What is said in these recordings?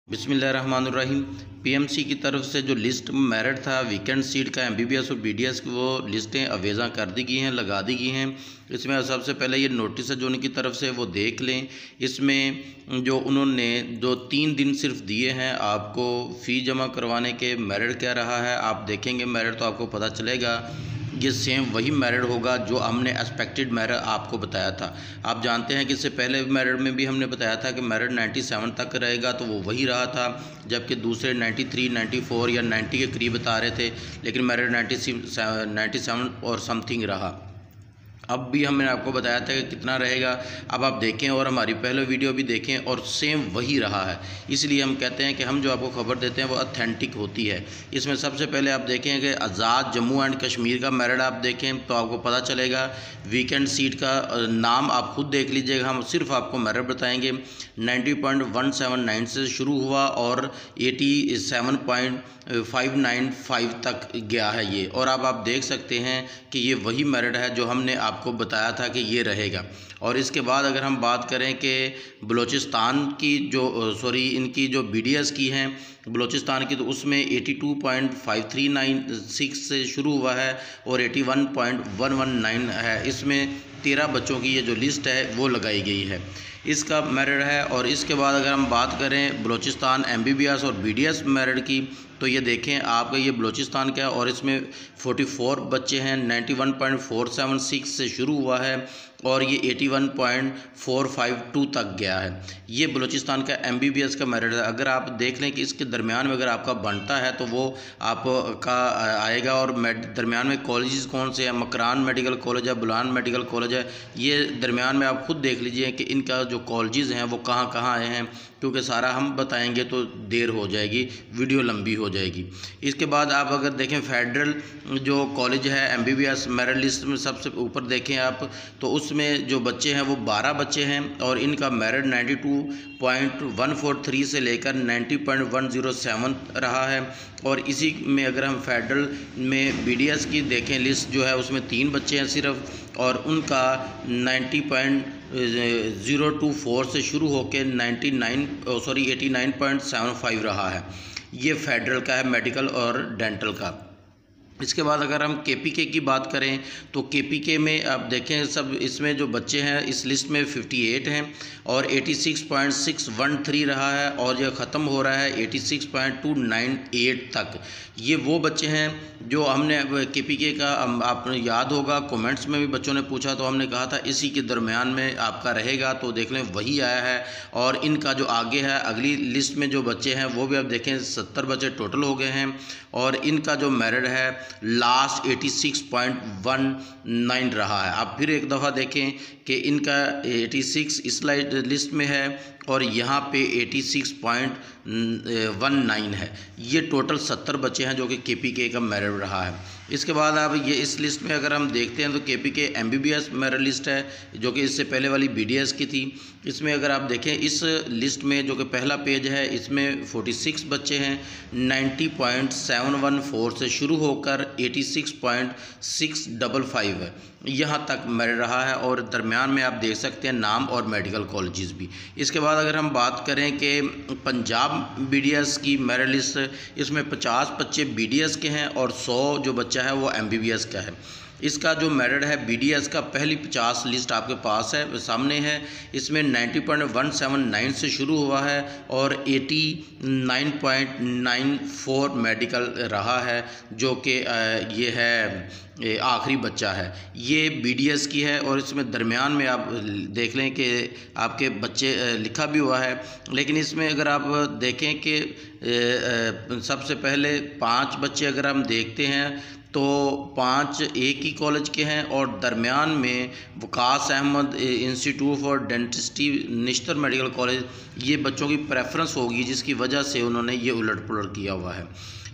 बिस्मिल्लाहिर्रहमानिर्रहीम। पीएमसी की तरफ से जो लिस्ट मेरिट था वीकेंड सीट का एमबीबीएस और बीडीएस की, वो लिस्टें अवेज़ा कर दी गई हैं, लगा दी गई हैं। इसमें सबसे पहले ये नोटिस है जो उनकी तरफ से वो देख लें। इसमें जो उन्होंने 2-3 दिन सिर्फ दिए हैं आपको फ़ी जमा करवाने के, मेरिट क्या रहा है आप देखेंगे मेरिट तो आपको पता चलेगा ये सेम वही मेरिट होगा जो हमने एक्सपेक्टेड मेरिट आपको बताया था। आप जानते हैं कि इससे पहले मेरिट में भी हमने बताया था कि मेरिट 97 तक रहेगा, तो वो वही रहा था, जबकि दूसरे 93, 94 या 90 के करीब बता रहे थे, लेकिन मेरिट 97 और समथिंग रहा। अब भी हमने आपको बताया था कि कितना रहेगा, अब आप देखें और हमारी पहले वीडियो भी देखें और सेम वही रहा है। इसलिए हम कहते हैं कि हम जो आपको खबर देते हैं वो ऑथेंटिक होती है। इसमें सबसे पहले आप देखें कि आज़ाद जम्मू एंड कश्मीर का मेरिट आप देखें तो आपको पता चलेगा। वीकेंड सीट का नाम आप खुद देख लीजिएगा, हम सिर्फ आपको मेरिट बताएंगे। 90.179 से शुरू हुआ और 87.595 तक गया है ये, और अब आप देख सकते हैं कि ये वही मेरिट है जो हमने आपको बताया था कि ये रहेगा। और इसके बाद अगर हम बात करें कि बलूचिस्तान की इनकी जो बीडीएस की हैं बलूचिस्तान की, तो उसमें 82.5396 से शुरू हुआ है और 81.119 है। इसमें 13 बच्चों की ये जो लिस्ट है वो लगाई गई है, इसका मेरिट है। और इसके बाद अगर हम बात करें बलूचिस्तान एमबीबीएस और बीडीएस मेरिट की, तो ये देखें आपका ये बलूचिस्तान का है और इसमें 44 बच्चे हैं। 91.476 से शुरू हुआ है और ये 81.452 तक गया है। ये बलूचिस्तान का एमबीबीएस का मेरिट है। अगर आप देख लें कि इसके दरमियान में अगर आपका बनता है तो वो आपका आएगा। और दरमियान में कॉलेजेस कौन से हैं, मकरान मेडिकल कॉलेज है, बुलान मेडिकल कॉलेज है, ये दरमियान में आप खुद देख लीजिए कि इनका जो कॉलेजेस हैं वो कहाँ कहाँ आए हैं, क्योंकि सारा हम बताएंगे तो देर हो जाएगी, वीडियो लंबी हो जाएगी। इसके बाद आप अगर देखें फेडरल जो कॉलेज है एमबीबीएस मेरिट लिस्ट में सबसे ऊपर देखें आप, तो उसमें जो बच्चे हैं वो 12 बच्चे हैं और इनका मेरिट 92.143 से लेकर 90.107 रहा है। और इसी में अगर हम फेडरल में बीडीएस की देखें लिस्ट जो है उसमें 3 बच्चे हैं सिर्फ, और उनका 90.024 से शुरू होकर 89.75 रहा है। ये फेडरल का है मेडिकल और डेंटल का। इसके बाद अगर हम केपीके की बात करें तो केपीके में आप देखें सब इसमें जो बच्चे हैं इस लिस्ट में 58 हैं और 86.613 रहा है और यह ख़त्म हो रहा है 86.298 तक। ये वो बच्चे हैं जो हमने केपीके का, आपको याद होगा कमेंट्स में भी बच्चों ने पूछा तो हमने कहा था इसी के दरमियान में आपका रहेगा, तो देख लें वही आया है। और इनका जो आगे है अगली लिस्ट में जो बच्चे हैं वो भी आप देखें 70 बच्चे टोटल हो गए हैं और इनका जो मेरिट है लास्ट 86.19 रहा है। आप फिर एक दफ़ा देखें कि इनका 86 इस लिस्ट में है और यहाँ पे 86.19 है। ये टोटल 70 बच्चे हैं जो कि केपीके का मेरिट रहा है। इसके बाद आप ये इस लिस्ट में अगर हम देखते हैं तो केपीके एमबीबीएस मेरिट लिस्ट है जो कि इससे पहले वाली बीडीएस की थी। इसमें अगर आप देखें इस लिस्ट में जो कि पहला पेज है इसमें 46 बच्चे हैं। 90.714 से शुरू होकर 86.655 है, यहाँ तक मेरिट रहा है। और दरमियान में आप देख सकते हैं नाम और मेडिकल कॉलेजेस भी। इसके बाद अगर हम बात करें कि पंजाब बीडीएस की मेरिट लिस्ट, इसमें 50 बच्चे बीडीएस के हैं और 100 जो बच्चा है वो एमबीबीएस का है। इसका जो मेरिट है बीडीएस का पहली 50 लिस्ट आपके पास है, सामने है। इसमें 90.179 से शुरू हुआ है और 89.94 मेडिकल रहा है, जो कि ये है आखिरी बच्चा है। ये बीडीएस की है और इसमें दरमियान में आप देख लें कि आपके बच्चे लिखा भी हुआ है। लेकिन इसमें अगर आप देखें कि सबसे पहले 5 बच्चे अगर हम देखते हैं तो 5 एक ही कॉलेज के हैं और दरमियान में Waqas Ahmad institute for dentistry Nishtar medical college, ये बच्चों की प्रेफरेंस होगी जिसकी वजह से उन्होंने ये उलट पुलट किया हुआ है।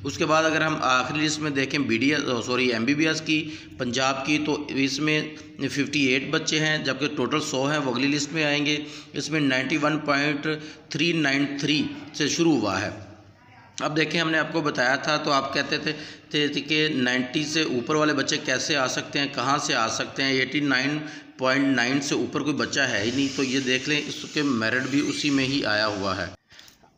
उसके बाद अगर हम आखिरी लिस्ट में देखें एमबीबीएस की पंजाब की, तो इसमें 58 बच्चे हैं जबकि टोटल 100 हैं, वो अगली लिस्ट में आएंगे। इसमें 91.393 से शुरू हुआ है। अब देखें हमने आपको बताया था तो आप कहते थे कि 90 से ऊपर वाले बच्चे कैसे आ सकते हैं, कहाँ से आ सकते हैं। 89.9 से ऊपर कोई बच्चा है ही नहीं, तो ये देख लें इसके मेरिट भी उसी में ही आया हुआ है।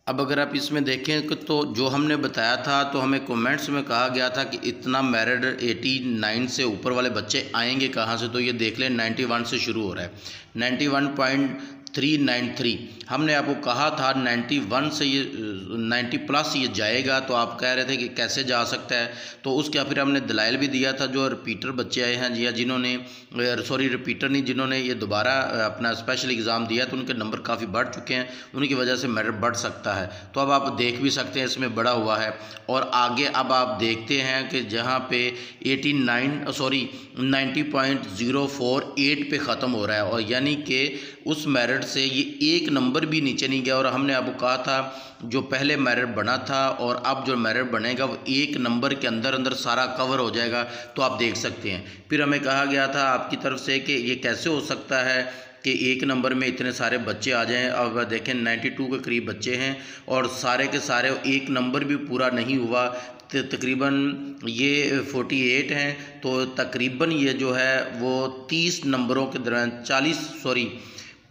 अब अगर आप इसमें देखें कि तो जो हमने बताया था, तो हमें कमेंट्स में कहा गया था कि इतना मेरिट 89 से ऊपर वाले बच्चे आएंगे कहाँ से। तो ये देख लें 91 से शुरू हो रहा है, 91.393। हमने आपको कहा था 91 से ये 90 प्लस ये जाएगा, तो आप कह रहे थे कि कैसे जा सकता है। तो उसका फिर हमने दलाइल भी दिया था। जो रिपीटर बच्चे आए हैं या जिन्होंने रिपीटर नहीं, जिन्होंने ये दोबारा अपना स्पेशल एग्ज़ाम दिया, तो उनके नंबर काफ़ी बढ़ चुके हैं, उनकी वजह से मेरिट बढ़ सकता है। तो अब आप देख भी सकते हैं इसमें बढ़ा हुआ है। और आगे अब आप देखते हैं कि जहाँ पे 90.048 पे ख़त्म हो रहा है, और यानी कि उस मेरिट से ये एक नंबर भी नीचे नहीं गया। और हमने आपको कहा था जो पहले मेरिट बना था और अब जो मेरिट बनेगा वो एक नंबर के अंदर अंदर सारा कवर हो जाएगा। तो आप देख सकते हैं। फिर हमें कहा गया था आपकी तरफ से कि ये कैसे हो सकता है कि एक नंबर में इतने सारे बच्चे आ जाएं। अब देखें 92 के करीब बच्चे हैं और सारे के सारे एक नंबर भी पूरा नहीं हुआ। तकरीबन ये 48 हैं, तो तकरीबन ये जो है वो 30 नंबरों के दरमियान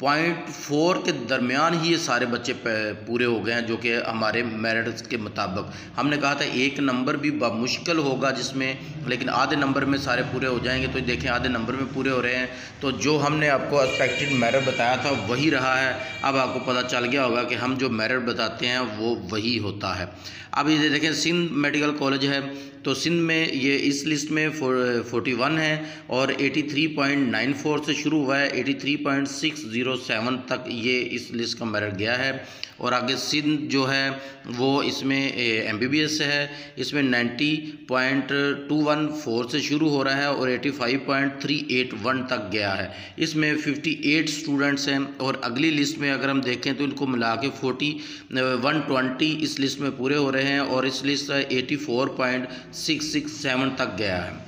0.4 के दरमियान ही ये सारे बच्चे पूरे हो गए हैं, जो कि हमारे मेरिट्स के मुताबिक। हमने कहा था एक नंबर भी मुश्किल होगा जिसमें, लेकिन आधे नंबर में सारे पूरे हो जाएंगे। तो देखें आधे नंबर में पूरे हो रहे हैं। तो जो हमने आपको एक्सपेक्टेड मेरिट बताया था वही रहा है। अब आपको पता चल गया होगा कि हम जो मेरिट बताते हैं वो वही होता है। अब ये देखें सिंध मेडिकल कॉलेज है, तो सिंध में ये इस लिस्ट में 41 है और 83.94 से शुरू हुआ है, 83.607 तक ये इस लिस्ट का मेरिट गया है। और आगे सिंध जो है वो इसमें MBBS से है, इसमें 90.214 से शुरू हो रहा है और 85.381 तक गया है। इसमें 58 स्टूडेंट्स हैं। और अगली लिस्ट में अगर हम देखें तो इनको मिला के 120 इस लिस्ट में पूरे हो रहे हैं और इस लिस्ट 84.667 तक गया है।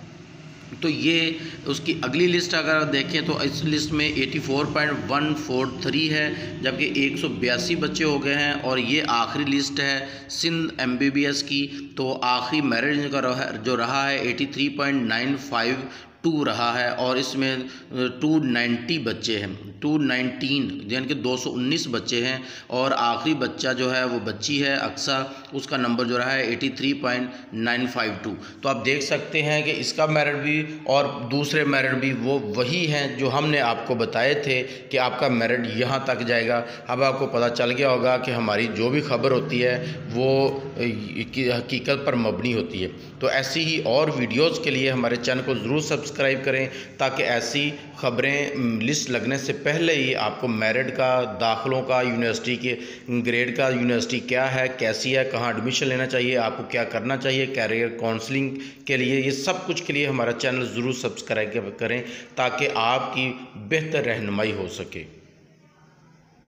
तो ये उसकी अगली लिस्ट अगर देखें तो इस लिस्ट में 84.143 है, जबकि 182 बच्चे हो गए हैं। और ये आखिरी लिस्ट है सिंध MBBS की। तो आखिरी मेरिट का जो रहा है 83.952 रहा है और इसमें 290 बच्चे हैं, 219 यानी कि 219 बच्चे हैं। और आखिरी बच्चा जो है वो बच्ची है अक्सा, उसका नंबर जो रहा है 83.952। तो आप देख सकते हैं कि इसका मेरिट भी और दूसरे मेरिट भी वो वही हैं जो हमने आपको बताए थे कि आपका मेरिट यहाँ तक जाएगा। अब आपको पता चल गया होगा कि हमारी जो भी खबर होती है वो हकीकत पर मबनी होती है। तो ऐसी ही और वीडियोज़ के लिए हमारे चैनल को ज़रूर सब्सक्राइब करें, ताकि ऐसी खबरें लिस्ट लगने से पहले ही आपको मेरिट का, दाखिलों का, यूनिवर्सिटी के ग्रेड का, यूनिवर्सिटी क्या है, कैसी है, कहाँ एडमिशन लेना चाहिए, आपको क्या करना चाहिए कैरियर काउंसलिंग के लिए, ये सब कुछ के लिए हमारा चैनल ज़रूर सब्सक्राइब करें ताकि आपकी बेहतर रहनुमाई हो सके।